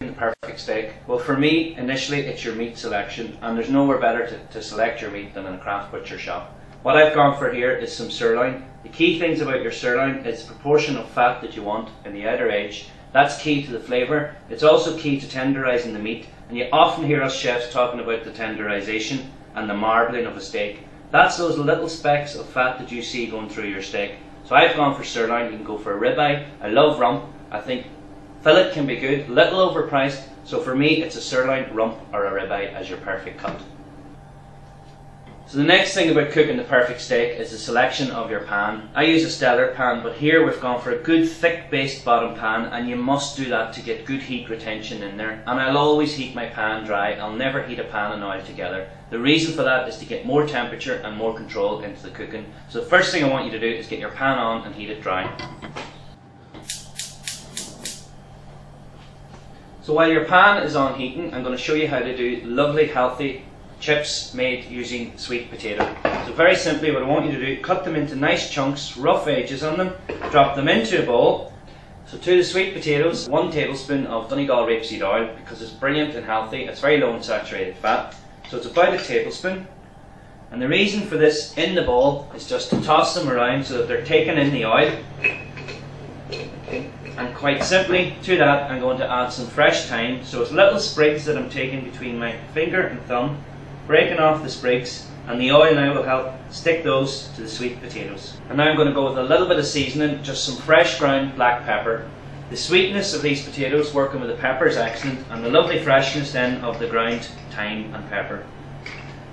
the perfect steak? Well, for me, initially it's your meat selection, and there's nowhere better to select your meat than in a craft butcher shop. What I've gone for here is some sirloin. The key things about your sirloin is the proportion of fat that you want in the outer edge. That's key to the flavour. It's also key to tenderising the meat, and you often hear us chefs talking about the tenderisation and the marbling of a steak. That's those little specks of fat that you see going through your steak. So I've gone for sirloin. You can go for a ribeye. I love rump. I think fillet can be good, little overpriced. So for me, it's a sirloin, rump or a ribeye as your perfect cut. So the next thing about cooking the perfect steak is the selection of your pan. I use a Stellar pan, but here we've gone for a good thick based bottom pan, and you must do that to get good heat retention in there. And I'll always heat my pan dry. I'll never heat a pan and oil together. The reason for that is to get more temperature and more control into the cooking. So the first thing I want you to do is get your pan on and heat it dry. So while your pan is on heating, I'm going to show you how to do lovely healthy chips made using sweet potato. So very simply, what I want you to do, cut them into nice chunks, rough edges on them, drop them into a bowl. So to the sweet potatoes, 1 tablespoon of Donegal rapeseed oil, because it's brilliant and healthy. It's very low in saturated fat, so it's about a tablespoon. And the reason for this in the bowl is just to toss them around so that they're taken in the oil. And quite simply to that, I'm going to add some fresh thyme. So it's little sprigs that I'm taking between my finger and thumb, breaking off the sprigs, and the oil now will help stick those to the sweet potatoes. And now I'm going to go with a little bit of seasoning, just some fresh ground black pepper. The sweetness of these potatoes working with the pepper is excellent, and the lovely freshness then of the ground thyme and pepper.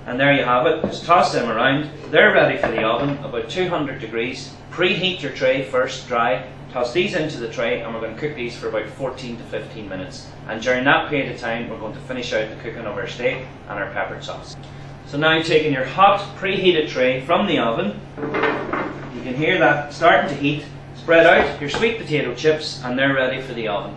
And there you have it. Just toss them around. They're ready for the oven, about 200 degrees. Preheat your tray first, dry. Toss these into the tray, and we're going to cook these for about 14 to 15 minutes. And during that period of time, we're going to finish out the cooking of our steak and our peppered sauce. So now taking your hot, preheated tray from the oven, you can hear that starting to heat. Spread out your sweet potato chips, and they're ready for the oven.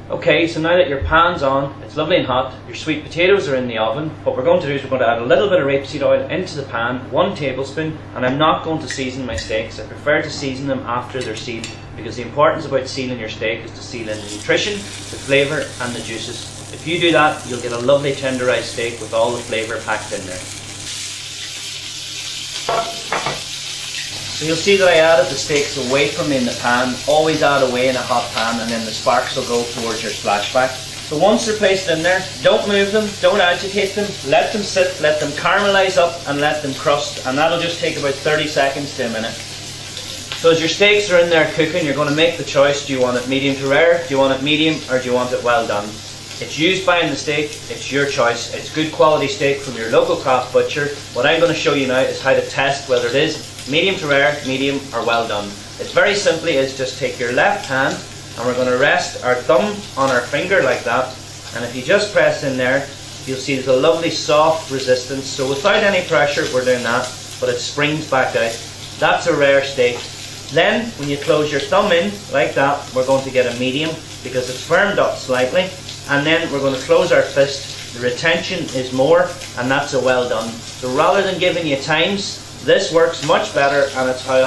Okay, so now that your pan's on, it's lovely and hot, your sweet potatoes are in the oven. What we're going to do is we're going to add a little bit of rapeseed oil into the pan, 1 tablespoon, and I'm not going to season my steaks. I prefer to season them after they're sealed, because the importance about sealing your steak is to seal in the nutrition, the flavour and the juices. If you do that, you'll get a lovely tenderised steak with all the flavour packed in there. So you'll see that I added the steaks away from me in the pan. Always add away in a hot pan, and then the sparks will go towards your splashback. So once they're placed in there, don't move them, don't agitate them, let them sit, let them caramelise up and let them crust, and that'll just take about 30 seconds to a minute. So as your steaks are in there cooking, you're going to make the choice. Do you want it medium to rare, do you want it medium, or do you want it well done? It's used buying the steak, it's your choice. It's good quality steak from your local craft butcher. What I'm going to show you now is how to test whether it is medium to rare, medium or well done. It's very simply is just take your left hand, and we're going to rest our thumb on our finger like that, and if you just press in there, you'll see there's a lovely soft resistance. So without any pressure we're doing that, but it springs back out. That's a rare steak. Then when you close your thumb in like that, we're going to get a medium because it's firmed up slightly, and then we're going to close our fist. The retention is more, and that's a well done. So rather than giving you times, this works much better, and it's how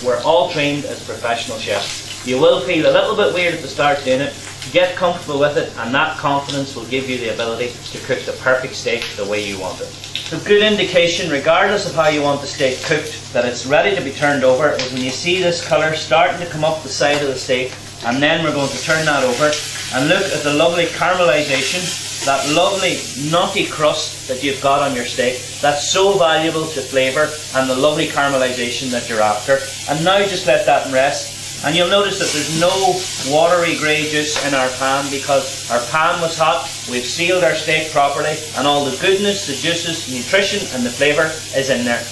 we're all trained as professional chefs. You will feel a little bit weird at the start doing it. Get comfortable with it, and that confidence will give you the ability to cook the perfect steak the way you want it. So good indication, regardless of how you want the steak cooked, that it's ready to be turned over is when you see this colour starting to come up the side of the steak, and then we're going to turn that over and look at the lovely caramelisation, that lovely nutty crust that you've got on your steak. That's so valuable to flavour and the lovely caramelisation that you're after. And now just let that rest, and you'll notice that there's no watery grey juice in our pan because our pan was hot, we've sealed our steak properly, and all the goodness, the juices, the nutrition and the flavour is in there.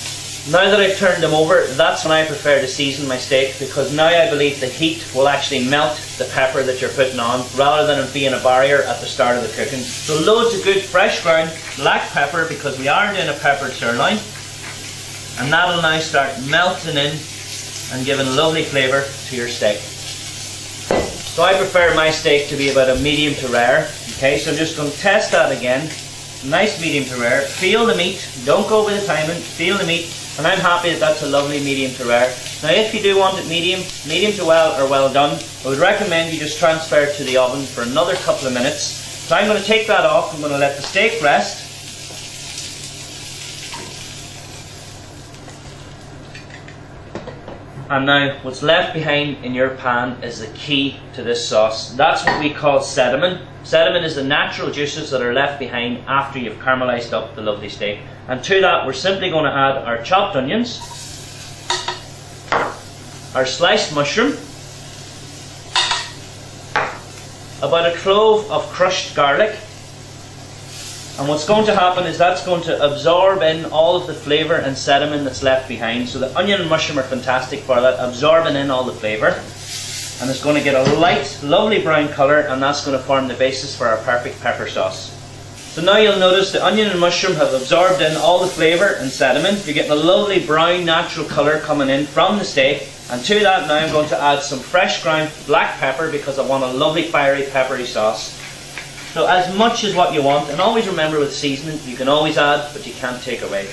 Now that I've turned them over, that's when I prefer to season my steak, because now I believe the heat will actually melt the pepper that you're putting on rather than it being a barrier at the start of the cooking. So loads of good fresh ground black pepper, because we are doing a peppered sirloin, and that'll now start melting in and giving lovely flavour to your steak. So I prefer my steak to be about a medium to rare. Okay, so I'm just going to test that again. Nice medium to rare. Feel the meat, don't go with the timing, feel the meat. And I'm happy that that's a lovely medium to rare. Now if you do want it medium to well or well done, I would recommend you just transfer it to the oven for another couple of minutes. So I'm going to take that off, I'm going to let the steak rest. And now what's left behind in your pan is the key to this sauce. That's what we call sediment. Sediment is the natural juices that are left behind after you've caramelized up the lovely steak. And to that we're simply going to add our chopped onions, our sliced mushroom, about a clove of crushed garlic. And what's going to happen is that's going to absorb in all of the flavour and sediment that's left behind. So the onion and mushroom are fantastic for that, absorbing in all the flavour. And it's going to get a light, lovely brown colour, and that's going to form the basis for our perfect pepper sauce. So now you'll notice the onion and mushroom have absorbed in all the flavour and sediment. You're getting a lovely brown natural colour coming in from the steak. And to that now I'm going to add some fresh ground black pepper because I want a lovely fiery peppery sauce. So as much as what you want, and always remember with seasoning, you can always add, but you can't take away.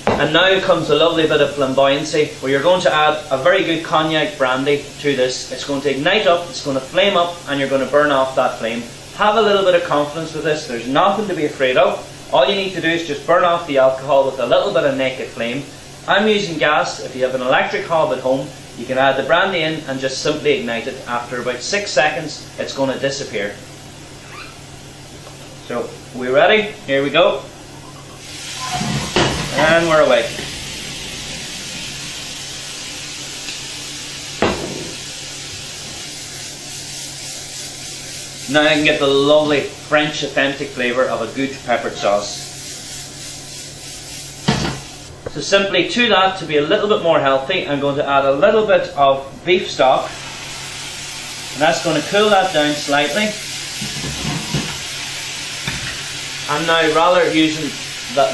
And now comes a lovely bit of flamboyancy, where you're going to add a very good cognac brandy to this. It's going to ignite up, it's going to flame up, and you're going to burn off that flame. Have a little bit of confidence with this, there's nothing to be afraid of. All you need to do is just burn off the alcohol with a little bit of naked flame. I'm using gas. If you have an electric hob at home, you can add the brandy in and just simply ignite it. After about 6 seconds, it's going to disappear. So, are we ready? Here we go. And we're away. Now I can get the lovely French authentic flavour of a good peppered sauce. So simply to that, to be a little bit more healthy, I'm going to add a little bit of beef stock. And that's going to cool that down slightly. And now rather using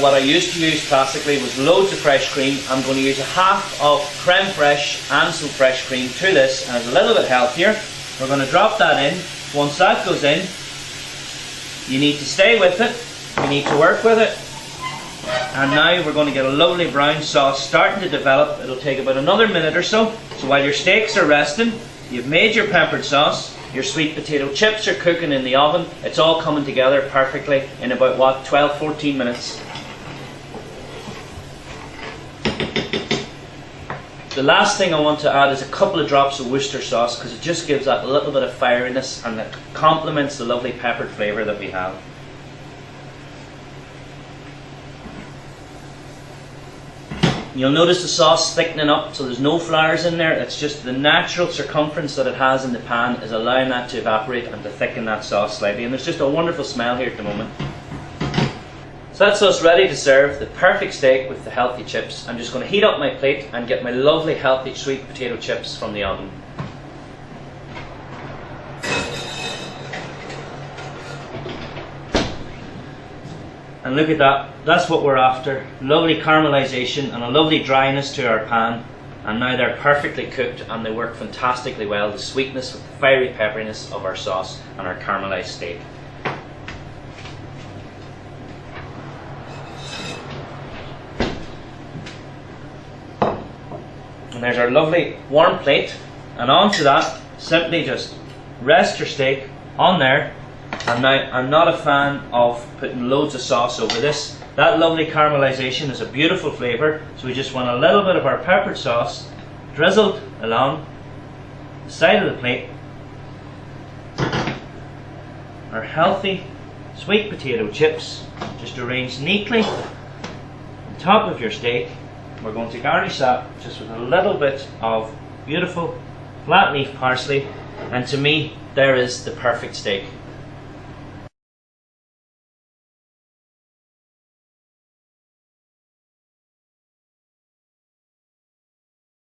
what I used to use classically was loads of fresh cream, I'm going to use a half of creme fraiche and some fresh cream to this, and it's a little bit healthier. We're going to drop that in. Once that goes in, you need to stay with it, you need to work with it. And now we're going to get a lovely brown sauce starting to develop. It'll take about another minute or so. So while your steaks are resting, you've made your peppered sauce, your sweet potato chips are cooking in the oven. It's all coming together perfectly in about 12-14 minutes. The last thing I want to add is a couple of drops of Worcester sauce, because it just gives that little bit of fieriness and it complements the lovely peppered flavour that we have. You'll notice the sauce thickening up, so there's no flours in there. It's just the natural circumference that it has in the pan is allowing that to evaporate and to thicken that sauce slightly. And there's just a wonderful smell here at the moment. So that's us ready to serve the perfect steak with the healthy chips. I'm just going to heat up my plate and get my lovely healthy sweet potato chips from the oven. And look at that, that's what we're after. Lovely caramelization and a lovely dryness to our pan. And now they're perfectly cooked and they work fantastically well. The sweetness with the fiery pepperiness of our sauce and our caramelized steak. And there's our lovely warm plate. And onto that, simply just rest your steak on there. And now, I'm not a fan of putting loads of sauce over this. That lovely caramelization is a beautiful flavour, so we just want a little bit of our peppered sauce drizzled along the side of the plate. Our healthy sweet potato chips just arranged neatly on top of your steak. We're going to garnish that just with a little bit of beautiful flat leaf parsley, and to me, there is the perfect steak.